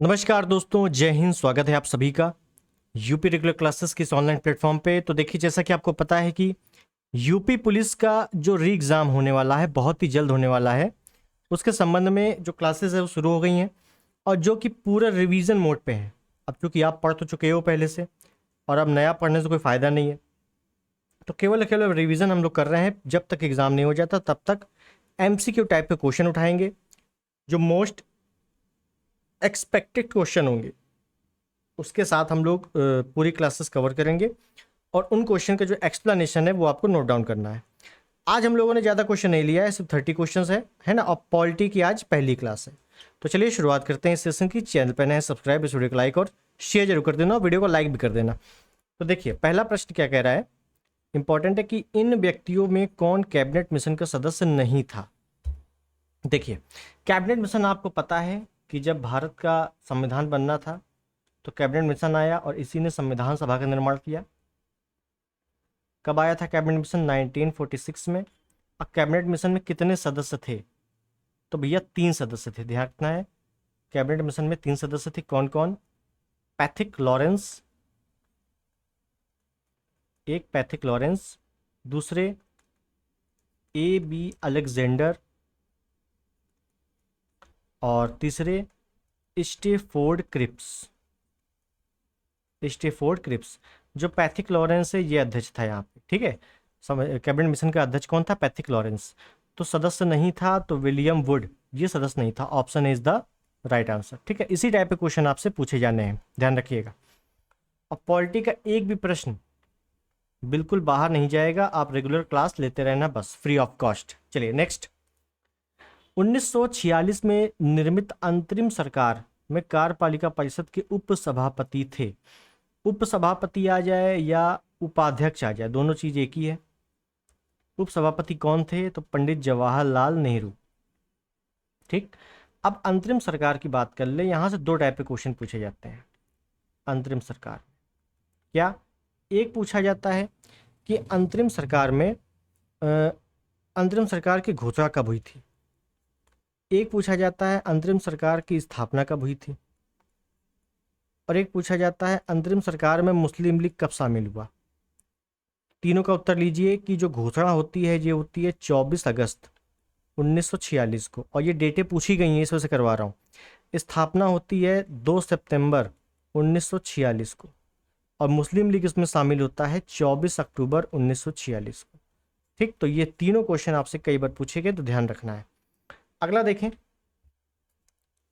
नमस्कार दोस्तों, जय हिंद। स्वागत है आप सभी का यूपी रेगुलर क्लासेस के इस ऑनलाइन प्लेटफॉर्म पे। तो देखिए, जैसा कि आपको पता है कि यूपी पुलिस का जो री एग्ज़ाम होने वाला है, बहुत ही जल्द होने वाला है। उसके संबंध में जो क्लासेस है वो शुरू हो गई हैं और जो कि पूरा रिवीजन मोड पे है। अब चूंकि आप पढ़ तो चुके हो पहले से और अब नया पढ़ने से कोई फ़ायदा नहीं है, तो केवल केवल रिवीजन हम लोग कर रहे हैं। जब तक एग्ज़ाम नहीं हो जाता तब तक MCQ टाइप के क्वेश्चन उठाएंगे, जो मोस्ट एक्सपेक्टेड क्वेश्चन होंगे उसके साथ हम लोग पूरी क्लासेस कवर करेंगे और उन क्वेश्चन का जो एक्सप्लेनेशन है वो आपको नोट डाउन करना है। आज हम लोगों ने ज़्यादा क्वेश्चन नहीं लिया है, सिर्फ 30 क्वेश्चन है ना। और पॉलिटी की आज पहली क्लास है, तो चलिए शुरुआत करते हैं इस सेशन की। चैनल पर नए सब्सक्राइब, इस वीडियो को लाइक और शेयर जरूर कर देना और वीडियो को लाइक भी कर देना। तो देखिए, पहला प्रश्न क्या कह रहा है, इंपॉर्टेंट है कि इन व्यक्तियों में कौन कैबिनेट मिशन का सदस्य नहीं था। देखिए, कैबिनेट मिशन आपको पता है कि जब भारत का संविधान बनना था तो कैबिनेट मिशन आया और इसी ने संविधान सभा का निर्माण किया। कब आया था कैबिनेट मिशन? 1946 में। अब कैबिनेट मिशन में कितने सदस्य थे? तो भैया 3 सदस्य थे, ध्यान रखना है। कैबिनेट मिशन में 3 सदस्य थे। कौन कौन? पैथिक लॉरेंस, एक पैथिक लॉरेंस, दूसरे AB अलेक्जेंडर और तीसरे स्टेफोर्ड क्रिप्स। Stafford Cripps. जो पैथिक लॉरेंस है ये अध्यक्ष था यहाँ पे, ठीक है। कैबिनेट मिशन का अध्यक्ष कौन था? Pethick Lawrence. तो सदस्य नहीं था तो विलियम वुड, ये सदस्य नहीं था। Option is the right answer, ठीक है। इसी टाइप के क्वेश्चन आपसे पूछे जाने हैं, ध्यान रखिएगा। और पॉलिटी का एक भी प्रश्न बिल्कुल बाहर नहीं जाएगा, आप रेगुलर क्लास लेते रहना बस, फ्री ऑफ कॉस्ट। चलिए नेक्स्ट। 1946 में निर्मित अंतरिम सरकार में कार्यपालिका परिषद के उपसभापति थे। उपसभापति आ जाए या उपाध्यक्ष आ जाए, दोनों चीज एक ही है। उपसभापति कौन थे? तो पंडित जवाहरलाल नेहरू, ठीक। अब अंतरिम सरकार की बात कर ले, यहां से 2 टाइप के क्वेश्चन पूछे जाते हैं अंतरिम सरकार। क्या? एक पूछा जाता है कि अंतरिम सरकार में अंतरिम सरकार की घोषणा कब हुई थी। एक पूछा जाता है अंतरिम सरकार की स्थापना कब हुई थी। और एक पूछा जाता है अंतरिम सरकार में मुस्लिम लीग कब शामिल हुआ। तीनों का उत्तर लीजिए कि जो घोषणा होती है ये होती है 24 अगस्त 1946 को, और ये डेटें पूछी गई हैं इस वजह से करवा रहा हूँ। स्थापना होती है 2 सितंबर 1946 को और मुस्लिम लीग इसमें शामिल होता है 24 अक्टूबर 1946 को, ठीक। तो ये तीनों क्वेश्चन आपसे कई बार पूछे गए, तो ध्यान रखना है। अगला देखें,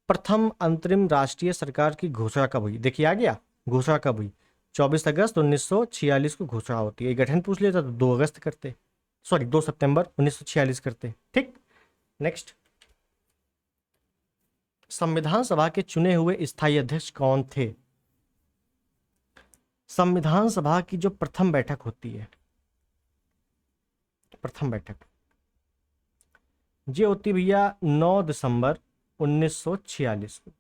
प्रथम अंतरिम राष्ट्रीय सरकार की घोषणा कब हुई। देखिए आ गया, घोषणा कब हुई? 24 अगस्त 1946 को घोषणा होती है। गठन पूछ लेता तो 2 अगस्त करते, सॉरी 2 सितंबर 1946 करते, ठीक। नेक्स्ट, संविधान सभा के चुने हुए स्थायी अध्यक्ष कौन थे? संविधान सभा की जो प्रथम बैठक होती है, प्रथम बैठक ये होती भैया 9 दिसंबर 1946 को।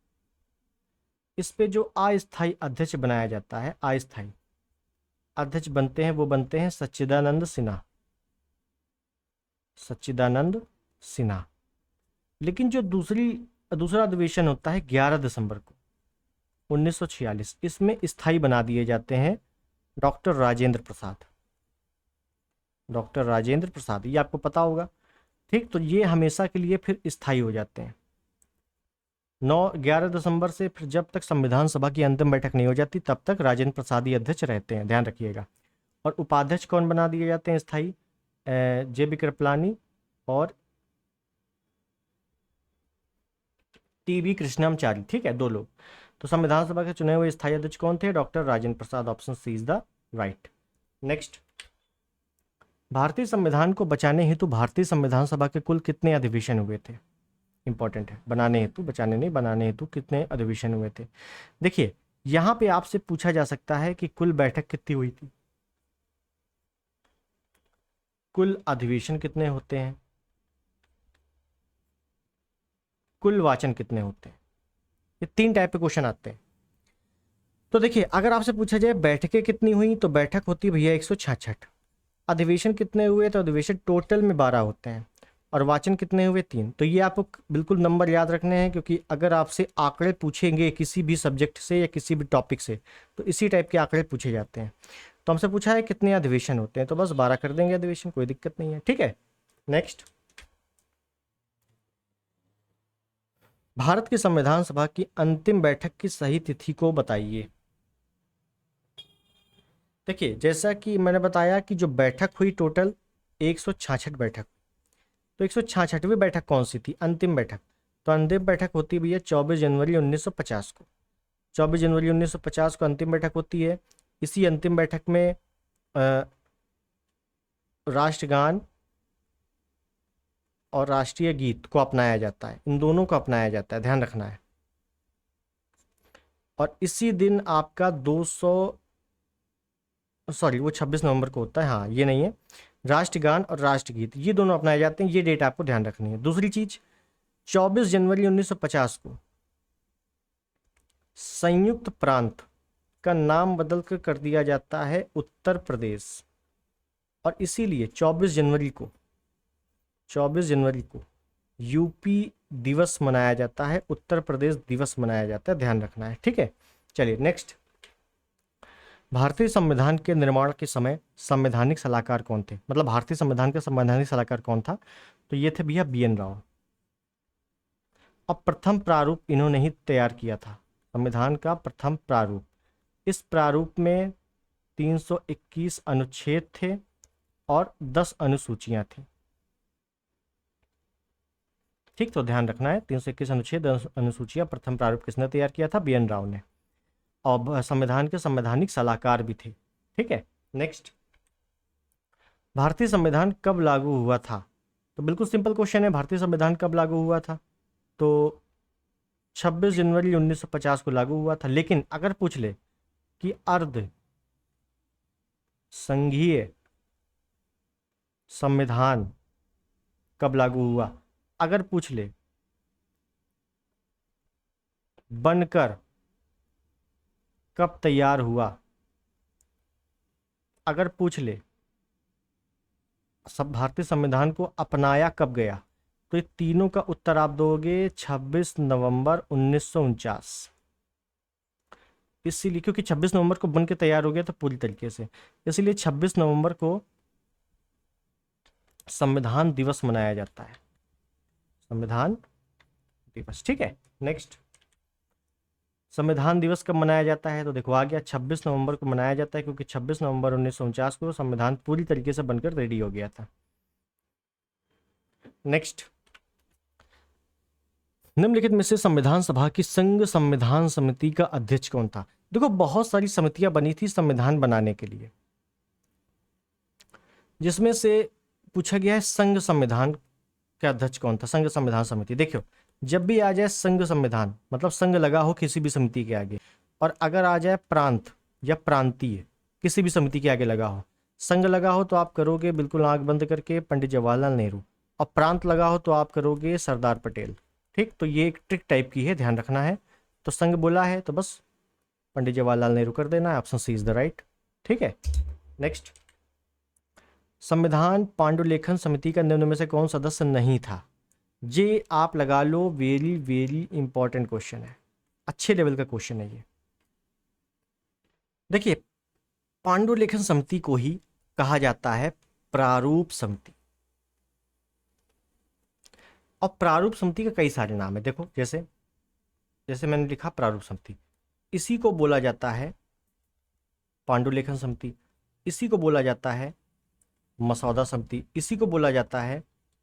इस पे जो अस्थायी अध्यक्ष बनाया जाता है, अस्थायी अध्यक्ष बनते हैं, वो बनते हैं सच्चिदानंद सिन्हा, सच्चिदानंद सिन्हा। लेकिन जो दूसरा अधिवेशन होता है 11 दिसंबर को 1946, इसमें स्थायी बना दिए जाते हैं डॉक्टर राजेंद्र प्रसाद, डॉक्टर राजेंद्र प्रसाद, ये आपको पता होगा, ठीक। तो ये हमेशा के लिए फिर स्थायी हो जाते हैं 11 दिसंबर से। फिर जब तक संविधान सभा की अंतिम बैठक नहीं हो जाती तब तक राजेंद्र प्रसाद ही अध्यक्ष रहते हैं, ध्यान रखिएगा। और उपाध्यक्ष कौन बना दिए जाते हैं स्थायी? JB कृपलानी और TB कृष्णमाचारी, ठीक है, 2 लोग। तो संविधान सभा के चुने हुए स्थायी अध्यक्ष कौन थे? Doctor Rajendra Prasad. Option C is the right. Next, भारतीय संविधान को बचाने हेतु भारतीय संविधान सभा के कुल कितने अधिवेशन हुए थे? इंपॉर्टेंट है, बनाने हेतु, बचाने नहीं, बनाने हेतु कितने अधिवेशन हुए थे। देखिए, यहां पे आपसे पूछा जा सकता है कि कुल बैठक कितनी हुई थी, कुल अधिवेशन कितने होते हैं, कुल वाचन कितने होते हैं। ये 3 टाइप के क्वेश्चन आते हैं। तो देखिए, अगर आपसे पूछा जाए बैठकें कितनी हुई, तो बैठक होती है भैया 166। अधिवेशन कितने हुए? तो अधिवेशन टोटल में 12 होते हैं। और वाचन कितने हुए 3। तो ये आपको बिल्कुल नंबर याद रखने हैं, क्योंकि अगर आपसे आंकड़े पूछेंगे किसी भी सब्जेक्ट से या किसी भी टॉपिक से तो इसी टाइप के आंकड़े पूछे जाते हैं। तो हमसे पूछा है कितने अधिवेशन होते हैं, तो बस 12 कर देंगे अधिवेशन, कोई दिक्कत नहीं है। ठीक है, नेक्स्ट, भारत की संविधान सभा की अंतिम बैठक की सही तिथि को बताइए। देखिए, जैसा कि मैंने बताया कि जो बैठक हुई टोटल 166 बैठक, तो 166वीं बैठक कौन सी थी, अंतिम बैठक। तो अंतिम बैठक होती भैया 24 जनवरी 1950 को। 24 जनवरी 1950 को अंतिम बैठक होती है। इसी अंतिम बैठक में राष्ट्रगान और राष्ट्रीय गीत को अपनाया जाता है, इन दोनों को अपनाया जाता है, ध्यान रखना है। और इसी दिन आपका 200 सॉरी वो 26 नवंबर को होता है, हाँ ये नहीं है, राष्ट्रगान और राष्ट्रगीत ये दोनों अपनाए जाते हैं। ये डेट आपको ध्यान रखनी है। दूसरी चीज, 24 जनवरी 1950 को संयुक्त प्रांत का नाम बदल कर दिया जाता है उत्तर प्रदेश, और इसीलिए 24 जनवरी को यूपी दिवस मनाया जाता है, उत्तर प्रदेश दिवस मनाया जाता है, ध्यान रखना है। ठीक है, चलिए नेक्स्ट, भारतीय संविधान के निर्माण के समय संवैधानिक सलाहकार कौन थे, मतलब भारतीय संविधान के संवैधानिक सलाहकार कौन था। तो ये थे भैया BN राव। अब प्रथम प्रारूप इन्होंने ही तैयार किया था, संविधान का प्रथम प्रारूप। इस प्रारूप में 321 अनुच्छेद थे और 10 अनुसूचियां थी। ठीक, तो ध्यान रखना है, 321 अनुच्छेद, अनुसूचियां, प्रथम प्रारूप किसने तैयार किया था, BN राव ने। और संविधान के संवैधानिक सलाहकार भी थे। ठीक है, नेक्स्ट, भारतीय संविधान कब लागू हुआ था। तो बिल्कुल सिंपल क्वेश्चन है, भारतीय संविधान कब लागू हुआ था। तो 26 जनवरी 1950 को लागू हुआ था। लेकिन अगर पूछ ले कि अर्ध संघीय संविधान कब लागू हुआ, अगर पूछ ले बनकर कब तैयार हुआ, अगर पूछ ले सब भारतीय संविधान को अपनाया कब गया, तो ये तीनों का उत्तर आप दोगे 26 नवंबर 1949। इसीलिए क्योंकि 26 नवंबर को बन के तैयार हो गया था पूरी तरीके से, इसीलिए 26 नवंबर को संविधान दिवस मनाया जाता है, संविधान दिवस। ठीक है, नेक्स्ट, संविधान दिवस कब मनाया जाता है। तो देखो आ गया, 26 नवंबर को मनाया जाता है, क्योंकि 26 नवंबर 1949 को संविधान पूरी तरीके से बनकर रेडी हो गया था। नेक्स्ट, निम्नलिखित में से संविधान सभा की संघ संविधान समिति का अध्यक्ष कौन था। देखो बहुत सारी समितियां बनी थी संविधान बनाने के लिए, जिसमें से पूछा गया है संघ संविधान का अध्यक्ष कौन था, संघ संविधान समिति। देखियो, जब भी आ जाए संघ संविधान मतलब संघ लगा हो किसी भी समिति के आगे, और अगर आ जाए प्रांत या प्रांतीय किसी भी समिति के आगे लगा हो, संघ लगा हो तो आप करोगे बिल्कुल आंख बंद करके पंडित जवाहरलाल नेहरू, और प्रांत लगा हो तो आप करोगे सरदार पटेल। ठीक, तो ये एक ट्रिक टाइप की है, ध्यान रखना है। तो संघ बोला है तो बस पंडित जवाहरलाल नेहरू कर देना है, option C is the right. ठीक है, नेक्स्ट, संविधान पांडुलेखन समिति का निम्न में से कौन सदस्य नहीं था। ये आप लगा लो, वेरी वेरी इंपॉर्टेंट क्वेश्चन है, अच्छे लेवल का क्वेश्चन है ये। देखिए, पांडुलेखन समिति को ही कहा जाता है प्रारूप समिति, और प्रारूप समिति के कई सारे नाम है। देखो जैसे जैसे मैंने लिखा प्रारूप समिति, इसी को बोला जाता है पांडुलेखन समिति, इसी को बोला जाता है मसौदा समिति, इसी को बोला जाता है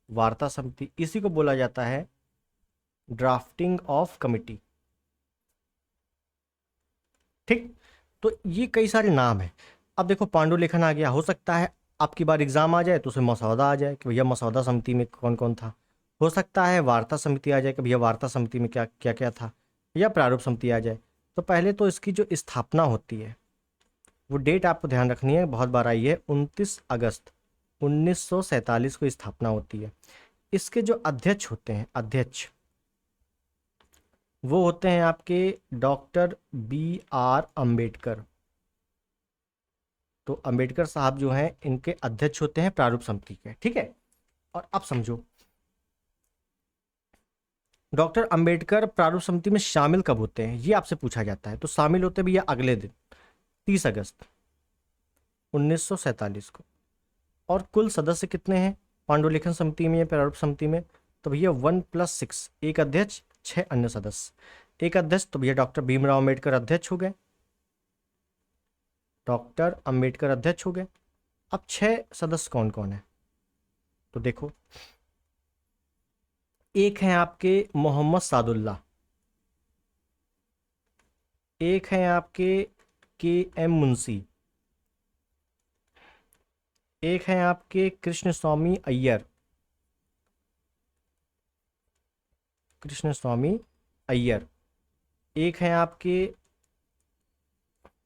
वार्ता समिति, इसी को बोला जाता है ड्राफ्टिंग ऑफ कमिटी। ठीक, तो ये कई सारे नाम हैं। अब देखो पांडुलेखन आ गया, हो सकता है आपकी बार एग्जाम आ जाए तो उसमें मसौदा आ जाए कि भैया मसौदा समिति में कौन कौन था। हो सकता है वार्ता समिति आ जाए कि भैया वार्ता समिति में क्या क्या क्या था, या प्रारूप समिति आ जाए। तो पहले तो इसकी जो स्थापना होती है वो डेट आपको ध्यान रखनी है, बहुत बार आई है, 29 अगस्त 1947 को स्थापना होती है। इसके जो अध्यक्ष होते हैं, अध्यक्ष वो होते हैं आपके डॉक्टर BR अम्बेडकर। तो अम्बेडकर साहब जो हैं इनके अध्यक्ष होते हैं प्रारूप समिति के। ठीक है, और अब समझो डॉक्टर अंबेडकर प्रारूप समिति में शामिल कब होते हैं, ये आपसे पूछा जाता है। तो शामिल होते भैया अगले दिन 30 अगस्त 1947 को। और कुल सदस्य कितने हैं पांडुलिखन समिति में या प्रारूप समिति में, तो भैया 1+6, एक अध्यक्ष 6 अन्य सदस्य। एक अध्यक्ष तो भैया डॉक्टर भीमराव अम्बेडकर अध्यक्ष हो गए, डॉक्टर अंबेडकर अध्यक्ष हो गए। अब 6 सदस्य कौन कौन है, तो देखो, एक हैं आपके मोहम्मद सादुल्ला, एक हैं आपके KM मुंशी, एक हैं आपके कृष्ण स्वामी अय्यर, कृष्ण स्वामी अय्यर, एक हैं आपके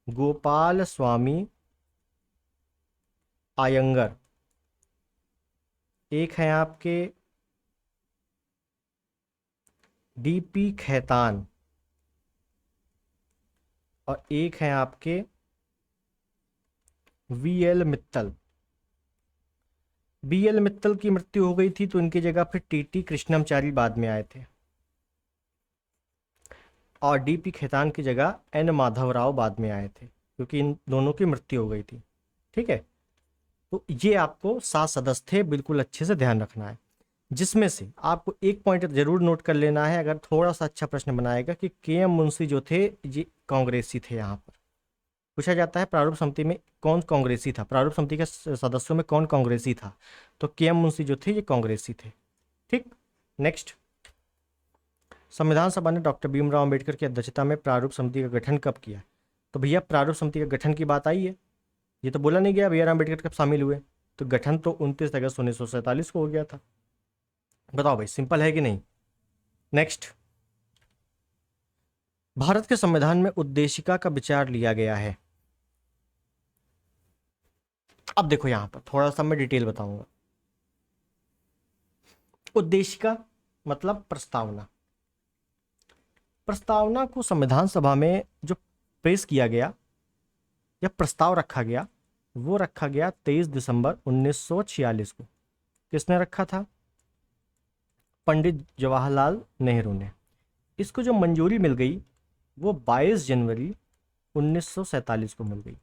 गोपाल स्वामी आयंगर, एक हैं आपके DP खैतान, और एक हैं आपके VL मित्तल। BL मित्तल की मृत्यु हो गई थी तो इनकी जगह फिर TT कृष्णमचारी बाद में आए थे, और DP खैतान की जगह N माधवराव बाद में आए थे, क्योंकि इन दोनों की मृत्यु हो गई थी। ठीक है, तो ये आपको 7 सदस्य थे, बिल्कुल अच्छे से ध्यान रखना है। जिसमें से आपको एक पॉइंट जरूर नोट कर लेना है, अगर थोड़ा सा अच्छा प्रश्न बनाएगा, कि KM मुंशी जो थे ये कांग्रेसी थे। यहाँ पर पूछा जाता है प्रारूप समिति में कौन कांग्रेसी था, प्रारूप समिति के सदस्यों में कौन कांग्रेसी था, तो KM मुंशी जो थे ये कांग्रेसी थे। ठीक, नेक्स्ट, संविधान सभा ने डॉक्टर भीमराव अम्बेडकर की अध्यक्षता में प्रारूप समिति का गठन कब किया, तो भैया प्रारूप समिति का गठन की बात आई है, ये तो बोला नहीं गया भैया अम्बेडकर कब शामिल हुए, तो गठन तो 29 अगस्त 1947 को हो गया था। बताओ भाई, सिंपल है कि नहीं। नेक्स्ट, भारत के संविधान में उद्देशिका का विचार लिया गया है। अब देखो यहां पर थोड़ा सा मैं डिटेल बताऊंगा। उद्देशिका मतलब प्रस्तावना। प्रस्तावना को संविधान सभा में जो पेश किया गया या प्रस्ताव रखा गया, वो रखा गया 23 दिसंबर 1946 को। किसने रखा था, पंडित जवाहरलाल नेहरू ने। इसको जो मंजूरी मिल गई वो 22 जनवरी 1947 को मिल गई।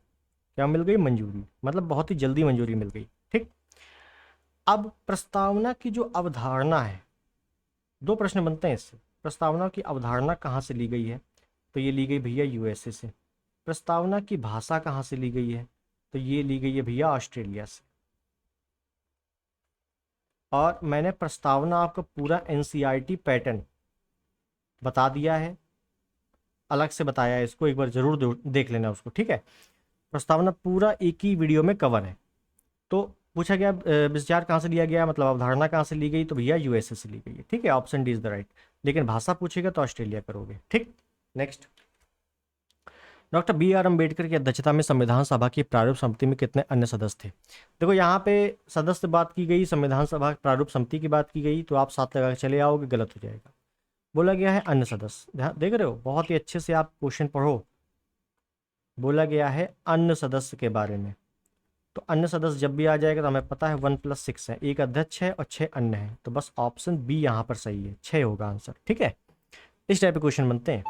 क्या मिल गई, मंजूरी, मतलब बहुत ही जल्दी मंजूरी मिल गई। ठीक, अब प्रस्तावना की जो अवधारणा है, 2 प्रश्न बनते हैं इससे। प्रस्तावना की अवधारणा कहाँ से ली गई है, तो ये ली गई भैया USA से। प्रस्तावना की भाषा कहाँ से ली गई है, तो ये ली गई है भैया ऑस्ट्रेलिया से। और मैंने प्रस्तावना आपको पूरा NCERT पैटर्न बता दिया है, अलग से बताया है, इसको एक बार जरूर देख लेना उसको। ठीक है, प्रस्तावना पूरा एक ही वीडियो में कवर है। तो पूछा गया विचार कहाँ से लिया गया, मतलब अवधारणा कहाँ से ली गई, तो भैया USA से ली गई है। ठीक है, option D is the right. लेकिन भाषा पूछेगा तो ऑस्ट्रेलिया करोगे। ठीक, नेक्स्ट, डॉक्टर BR अम्बेडकर की अध्यक्षता में संविधान सभा की प्रारूप समिति में कितने अन्य सदस्य थे। देखो यहाँ पे सदस्य बात की गई, संविधान सभा प्रारूप समिति की बात की गई, तो आप साथ लगा के चले आओगे, गलत हो जाएगा। बोला गया है अन्य सदस्य, ध्यान देख रहे हो, बहुत ही अच्छे से आप क्वेश्चन पढ़ो। बोला गया है अन्य सदस्य के बारे में, तो अन्य सदस्य जब भी आ जाएगा तो हमें पता है 1+6 है, एक अध्यक्ष है और 6 अन्य हैं, तो बस ऑप्शन बी यहाँ पर सही है, 6 होगा आंसर। ठीक है, इस टाइप के क्वेश्चन बनते हैं।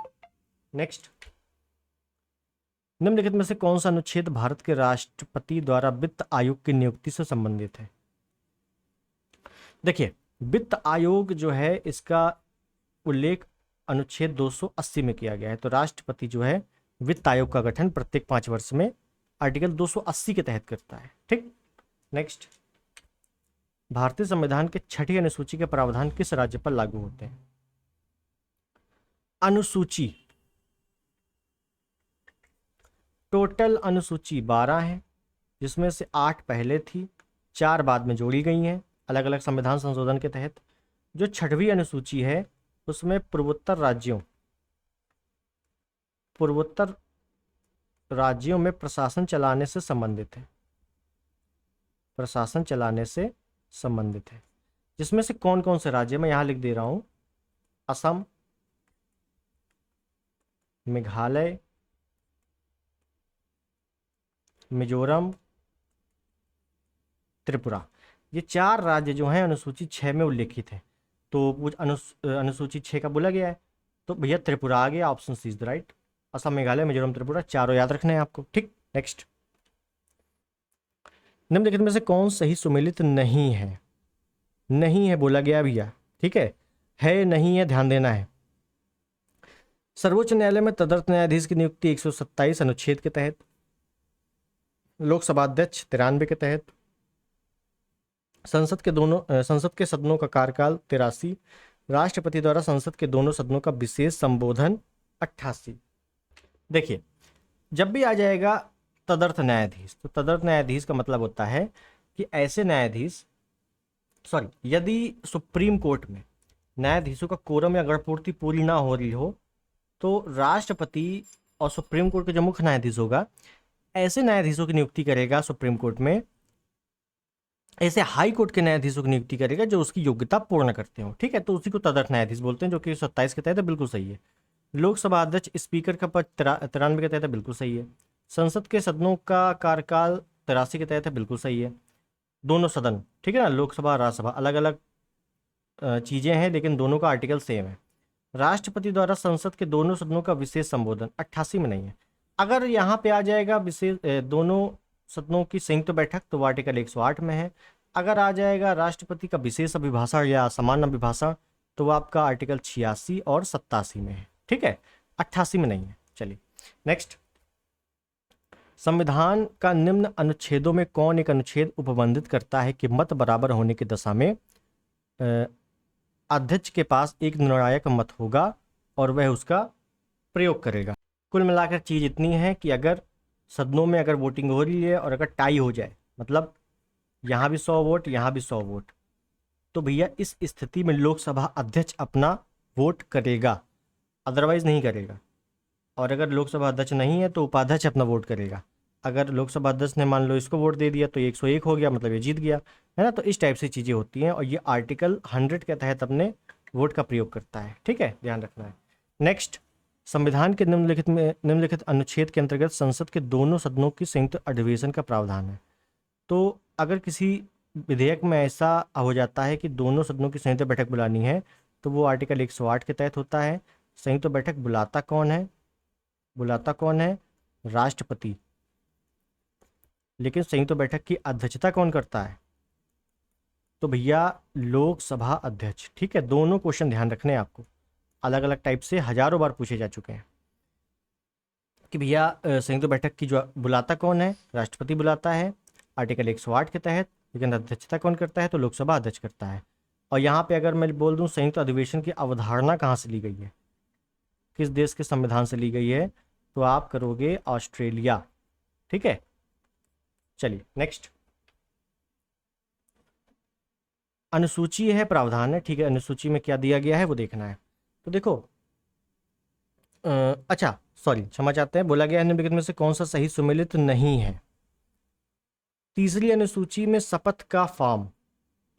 नेक्स्ट, निम्नलिखित में से कौन सा अनुच्छेद भारत के राष्ट्रपति द्वारा वित्त आयोग की नियुक्ति से संबंधित है। देखिए, वित्त आयोग जो है इसका उल्लेख अनुच्छेद 280 में किया गया है, तो राष्ट्रपति जो है वित्त आयोग का गठन प्रत्येक 5 वर्ष में आर्टिकल 280 के तहत करता है। ठीक, नेक्स्ट, भारतीय संविधान के 6ठी अनुसूची के प्रावधान किस राज्य पर लागू होते हैं। अनुसूची, टोटल अनुसूची 12 है, जिसमें से 8 पहले थी, 4 बाद में जोड़ी गई हैं अलग अलग संविधान संशोधन के तहत। जो 6वीं अनुसूची है उसमें पूर्वोत्तर राज्यों में प्रशासन चलाने से संबंधित है, प्रशासन चलाने से संबंधित है। जिसमें से कौन कौन से राज्य, मैं यहां लिख दे रहा हूं, असम, मेघालय, मिजोरम, त्रिपुरा, ये 4 राज्य जो हैं अनुसूची 6 में उल्लेखित हैं। तो वो अनुसूची 6 का बोला गया है। तो भैया त्रिपुरा आ गया, option C is the right. Assam, Meghalaya, Mizoram, Tripura, चारों याद रखने हैं आपको। ठीक, नेक्स्ट। निम्नलिखित में से कौन सही सुमेलित नहीं है? नहीं है बोला गया भैया, ठीक है नहीं है, ध्यान देना है। सर्वोच्च न्यायालय में तदर्थ न्यायाधीश की नियुक्ति 127 अनुच्छेद के तहत, लोकसभा अध्यक्ष 93 के तहत, संसद के सदनों का कार्यकाल 83, राष्ट्रपति द्वारा संसद के दोनों सदनों का विशेष संबोधन 88। देखिए, जब भी आ जाएगा तदर्थ न्यायाधीश, तो तदर्थ न्यायाधीश का मतलब होता है कि ऐसे न्यायाधीश, यदि सुप्रीम कोर्ट में न्यायाधीशों का कोरम या गणपूर्ति पूरी ना हो रही हो, तो राष्ट्रपति और सुप्रीम कोर्ट के जो मुख्य न्यायाधीश होगा, ऐसे न्यायाधीशों की नियुक्ति करेगा सुप्रीम कोर्ट में, ऐसे हाई कोर्ट के न्यायाधीशों की नियुक्ति करेगा जो उसकी योग्यता पूर्ण करते हो। ठीक है, तो उसी को तदर्थ न्यायाधीश बोलते हैं, जो कि 27 के तहत है, बिल्कुल सही है। लोकसभा अध्यक्ष स्पीकर का पद 93 के तहत है, बिल्कुल सही है। संसद के सदनों का कार्यकाल 83 के तहत है, बिल्कुल सही है। दोनों सदन, ठीक है ना, लोकसभा राज्यसभा अलग अलग चीज़ें हैं, लेकिन दोनों का आर्टिकल सेम है। राष्ट्रपति द्वारा संसद के दोनों सदनों का विशेष संबोधन 88 में नहीं है। अगर यहाँ पे आ जाएगा विशेष दोनों सदनों की संयुक्त बैठक, तो वो आर्टिकल 108 में है। अगर आ जाएगा राष्ट्रपति का विशेष अभिभाषण या सामान्य अभिभाषण, तो वो आपका आर्टिकल 86 और 87 में है। ठीक है, 88 में नहीं है। चलिए नेक्स्ट। संविधान का निम्न अनुच्छेदों में कौन एक अनुच्छेद उपबंधित करता है कि मत बराबर होने की दशा में अध्यक्ष के पास एक निर्णायक मत होगा और वह उसका प्रयोग करेगा? कुल मिलाकर चीज़ इतनी है कि अगर सदनों में अगर वोटिंग हो रही है और अगर टाई हो जाए, मतलब यहाँ भी 100 वोट, यहाँ भी 100 वोट, तो भैया इस स्थिति में लोकसभा अध्यक्ष अपना वोट करेगा, अदरवाइज नहीं करेगा। और अगर लोकसभा अध्यक्ष नहीं है तो उपाध्यक्ष अपना वोट करेगा। अगर लोकसभा अध्यक्ष ने मान लो इसको वोट दे दिया तो 101 हो गया, मतलब ये जीत गया, है ना। तो इस टाइप से चीज़ें होती हैं और ये आर्टिकल 100 के तहत अपने वोट का प्रयोग करता है। ठीक है, ध्यान रखना है। नेक्स्ट, संविधान के निम्नलिखित अनुच्छेद के अंतर्गत संसद के दोनों सदनों की संयुक्त अधिवेशन का प्रावधान है। तो अगर किसी विधेयक में ऐसा हो जाता है कि दोनों सदनों की संयुक्त बैठक बुलानी है, तो वो आर्टिकल 108 के तहत होता है। संयुक्त बैठक बुलाता कौन है? बुलाता कौन है? राष्ट्रपति। लेकिन संयुक्त बैठक की अध्यक्षता कौन करता है? तो भैया लोकसभा अध्यक्ष। ठीक है, दोनों क्वेश्चन ध्यान रखने हैं आपको, अलग अलग टाइप से हजारों बार पूछे जा चुके हैं कि भैया संयुक्त बैठक की जो बुलाता कौन है? राष्ट्रपति बुलाता है आर्टिकल 108 के तहत, लेकिन अध्यक्षता कौन करता है? तो लोकसभा अध्यक्ष करता है। और यहाँ पे अगर मैं बोल दूँ संयुक्त अधिवेशन की अवधारणा कहाँ से ली गई है, किस देश के संविधान से ली गई है, तो आप करोगे ऑस्ट्रेलिया। ठीक है, चलिए नेक्स्ट। अनुसूची है, प्रावधान है। ठीक है, अनुसूची में क्या दिया गया है वो देखना है। तो देखो अच्छा सॉरी, क्षमा चाहते हैं, बोला गया है निम्नलिखित में से कौन सा सही सुमेलित नहीं है? तीसरी अनुसूची में शपथ का फॉर्म,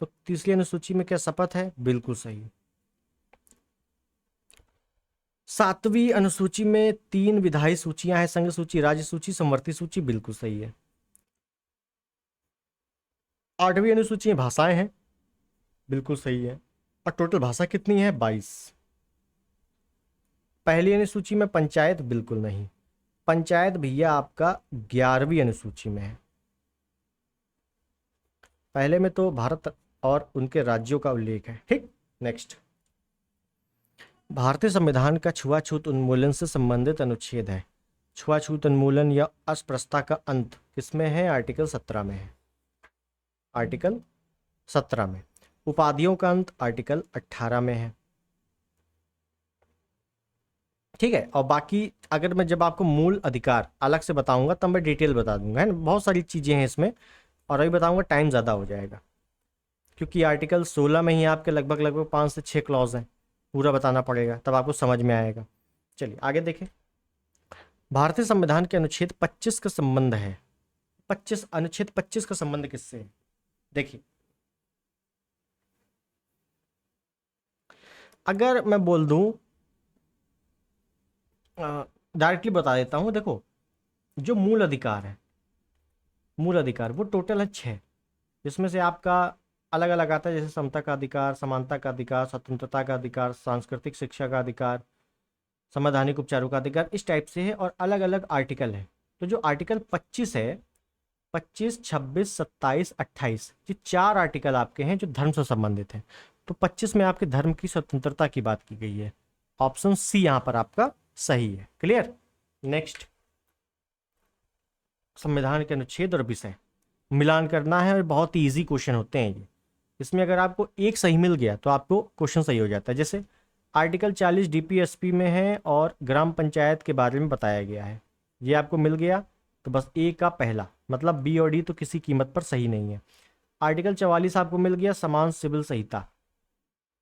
तो तीसरी अनुसूची में क्या शपथ है? बिल्कुल सही। सातवीं अनुसूची में 3 विधायी सूचियां हैं, संघ सूची, राज्य सूची, समवर्ती सूची, बिल्कुल सही है। 8वीं अनुसूची में भाषाएं हैं, बिल्कुल सही है। और टोटल भाषा कितनी है? 22। पहली अनुसूची में पंचायत, बिल्कुल नहीं। पंचायत भैया आपका 11वीं अनुसूची में है। पहले में तो भारत और उनके राज्यों का उल्लेख है। ठीक, नेक्स्ट। भारतीय संविधान का छुआछूत उन्मूलन से संबंधित अनुच्छेद है। छुआछूत उन्मूलन या अस्पृश्यता का अंत किसमें है? आर्टिकल 17 में है। आर्टिकल 17 में। उपाधियों का अंत आर्टिकल 18 में है। ठीक है, और बाकी अगर मैं जब आपको मूल अधिकार अलग से बताऊंगा तब मैं डिटेल बता दूंगा, है ना। बहुत सारी चीज़ें हैं इसमें, और अभी बताऊंगा टाइम ज़्यादा हो जाएगा, क्योंकि आर्टिकल 16 में ही आपके लगभग 5 से 6 क्लॉज हैं, पूरा बताना पड़ेगा तब आपको समझ में आएगा। चलिए आगे देखें। भारतीय संविधान के अनुच्छेद 25 का संबंध है। अनुच्छेद 25 का संबंध किससे है? देखिए, अगर मैं बोल दूं, डायरेक्टली बता देता हूं। देखो, जो मूल अधिकार है, मूल अधिकार वो टोटल है 6, जिसमें से आपका अलग अलग आता है, जैसे समता का अधिकार, समानता का अधिकार, स्वतंत्रता का अधिकार, सांस्कृतिक शिक्षा का अधिकार, संवैधानिक उपचारों का अधिकार, इस टाइप से है और अलग अलग आर्टिकल है। तो जो आर्टिकल 25 है, 25, 26, 27, 28, ये 4 आर्टिकल आपके हैं जो धर्म से संबंधित हैं। तो 25 में आपके धर्म की स्वतंत्रता की बात की गई है। ऑप्शन सी यहाँ पर आपका सही है। क्लियर। नेक्स्ट, संविधान के अनुच्छेद और विषय मिलान करना है और बहुत ही ईजी क्वेश्चन होते हैं ये। इसमें अगर आपको एक सही मिल गया तो आपको क्वेश्चन सही हो जाता है। जैसे आर्टिकल 40 डीपीएसपी में है और ग्राम पंचायत के बारे में बताया गया है, ये आपको मिल गया तो बस ए का पहला, मतलब बी और डी तो किसी कीमत पर सही नहीं है। आर्टिकल 44 आपको मिल गया समान सिविल संहिता,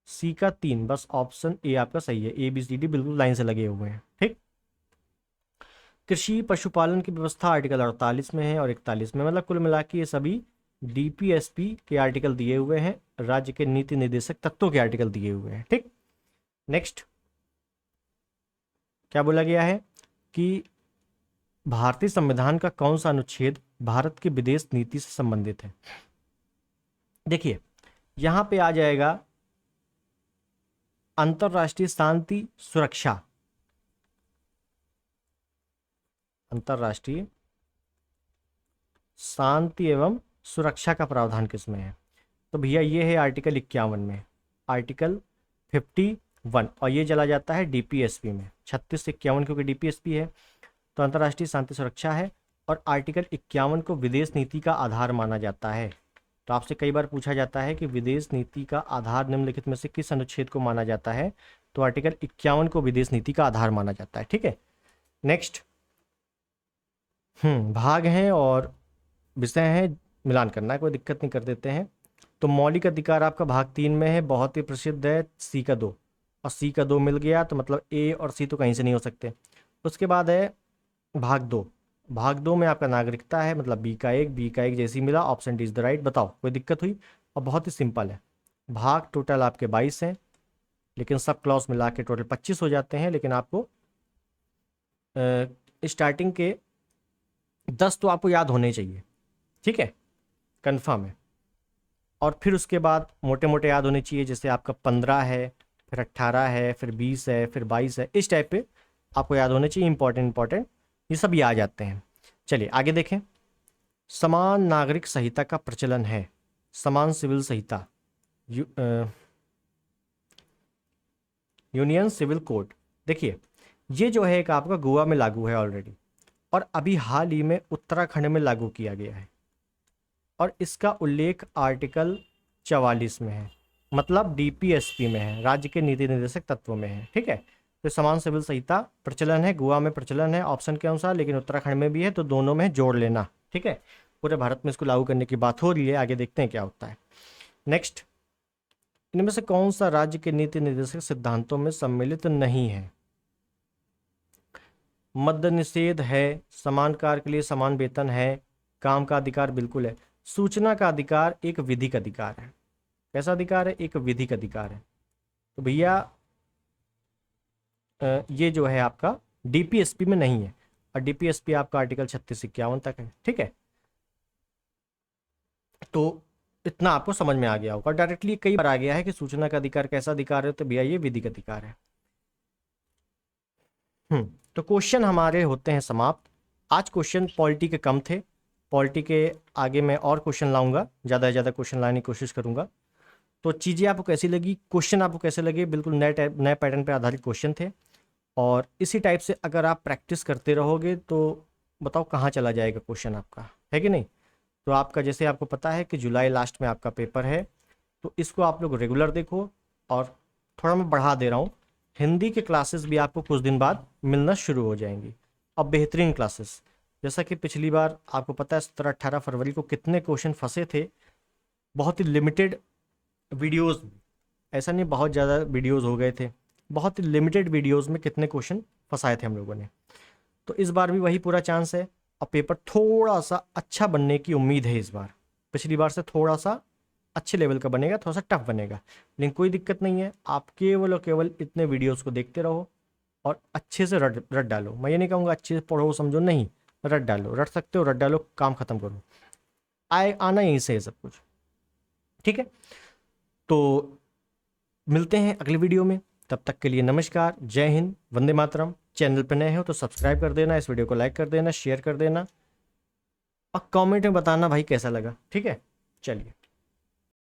सी का 3, बस ऑप्शन ए आपका सही है। ए बी सी डी बिल्कुल लाइन से लगे हुए हैं। ठीक। कृषि पशुपालन की व्यवस्था आर्टिकल 48 में है और 41 में, मतलब कुल मिला के ये सभी डीपीएसपी के आर्टिकल दिए हुए हैं, राज्य के नीति निर्देशक तत्वों के आर्टिकल दिए हुए हैं। ठीक। नेक्स्ट क्या बोला गया है कि भारतीय संविधान का कौन सा अनुच्छेद भारत की विदेश नीति से संबंधित है। देखिए यहां पे आ जाएगा अंतरराष्ट्रीय शांति सुरक्षा, अंतरराष्ट्रीय शांति एवं सुरक्षा का प्रावधान किसमें है। तो भैया ये है आर्टिकल 51 में, आर्टिकल 51, और ये चला जाता है डीपीएसपी में 36 से 51, क्योंकि डीपीएसपी है तो अंतर्राष्ट्रीय शांति सुरक्षा है। और आर्टिकल 51 को विदेश नीति का आधार माना जाता है। तो आपसे कई बार पूछा जाता है कि विदेश नीति का आधार निम्नलिखित में से किस अनुच्छेद को माना जाता है, तो आर्टिकल 51 को विदेश नीति का आधार माना जाता है। ठीक है। नेक्स्ट, भाग हैं और विषय है, मिलान करना है, कोई दिक्कत नहीं, कर देते हैं। तो मौलिक अधिकार आपका भाग 3 में है, बहुत ही प्रसिद्ध है, सी का 2, और सी का 2 मिल गया तो मतलब ए और सी तो कहीं से नहीं हो सकते। उसके बाद है भाग 2, भाग 2 में आपका नागरिकता है, मतलब बी का 1 जैसी मिला, option D is the right. बताओ कोई दिक्कत हुई। और बहुत ही सिंपल है, भाग टोटल आपके 22 हैं, लेकिन सब क्लॉज मिला के टोटल 25 हो जाते हैं, लेकिन आपको स्टार्टिंग के 10 तो आपको याद होने चाहिए। ठीक है, कन्फर्म है। और फिर उसके बाद मोटे मोटे याद होने चाहिए, जैसे आपका 15 है, फिर 18 है, फिर 20 है, फिर 22 है, इस टाइप पे आपको याद होने चाहिए। इंपॉर्टेंट ये सब याद आ जाते हैं। चलिए आगे देखें। समान नागरिक संहिता का प्रचलन है, समान सिविल संहिता, यूनियन सिविल कोड। देखिए ये जो है एक आपका गोवा में लागू है ऑलरेडी, और अभी हाल ही में उत्तराखंड में लागू किया गया है, और इसका उल्लेख आर्टिकल 44 में है, मतलब डीपीएसपी में है, राज्य के नीति निर्देशक तत्वों में है। ठीक है। तो समान सिविल संहिता प्रचलन है, गोवा में प्रचलन है ऑप्शन के अनुसार, लेकिन उत्तराखंड में भी है, तो दोनों में जोड़ लेना। ठीक है, पूरे भारत में इसको लागू करने की बात हो रही है, आगे देखते हैं क्या होता है। नेक्स्ट, इनमें से कौन सा राज्य के नीति निर्देशक सिद्धांतों में सम्मिलित नहीं है। मद्य निषेध है, समान कार्य के लिए समान वेतन है, काम का अधिकार बिल्कुल है, सूचना का अधिकार एक विधिक अधिकार है। कैसा अधिकार है? एक विधिक अधिकार है। तो भैया ये जो है आपका डीपीएसपी में नहीं है, और डीपीएसपी आपका आर्टिकल 36 से 51 तक है। ठीक है, तो इतना आपको समझ में आ गया होगा। डायरेक्टली कई बार आ गया है कि सूचना का अधिकार कैसा अधिकार है, तो भैया ये विधिक अधिकार है। तो क्वेश्चन हमारे होते हैं समाप्त। आज क्वेश्चन पॉलिटी के कम थे, पॉलिटी के आगे मैं और क्वेश्चन लाऊंगा, ज़्यादा से ज़्यादा क्वेश्चन लाने की कोशिश करूंगा। तो चीज़ें आपको कैसी लगी, क्वेश्चन आपको कैसे लगे, बिल्कुल नए पैटर्न पर आधारित क्वेश्चन थे, और इसी टाइप से अगर आप प्रैक्टिस करते रहोगे तो बताओ कहाँ चला जाएगा क्वेश्चन आपका, है कि नहीं। तो आपका जैसे आपको पता है कि जुलाई लास्ट में आपका पेपर है, तो इसको आप लोग रेगुलर देखो, और थोड़ा मैं बढ़ा दे रहा हूँ, हिंदी के क्लासेस भी आपको कुछ दिन बाद मिलना शुरू हो जाएंगी, अब बेहतरीन क्लासेस। जैसा कि पिछली बार आपको पता है 17-18 फरवरी को कितने क्वेश्चन फंसे थे, बहुत ही लिमिटेड वीडियोस, ऐसा नहीं बहुत ज़्यादा वीडियोस हो गए थे, बहुत ही लिमिटेड वीडियोस में कितने क्वेश्चन फंसाए थे हम लोगों ने। तो इस बार भी वही पूरा चांस है, और पेपर थोड़ा सा अच्छा बनने की उम्मीद है इस बार, पिछली बार से थोड़ा सा अच्छे लेवल का बनेगा, थोड़ा सा टफ बनेगा, लेकिन कोई दिक्कत नहीं है। आप केवल और केवल इतने वीडियोस को देखते रहो और अच्छे से रट डालो। मैं ये नहीं कहूँगा अच्छे से पढ़ो समझो, नहीं, रट डालो, रट सकते हो रट डालो, काम खत्म करो, आना यहीं से है सब कुछ। ठीक है, तो मिलते हैं अगले वीडियो में, तब तक के लिए नमस्कार, जय हिंद, वंदे मातरम। चैनल पर नए हो तो सब्सक्राइब कर देना, इस वीडियो को लाइक कर देना, शेयर कर देना और कमेंट में बताना भाई कैसा लगा। ठीक है, चलिए।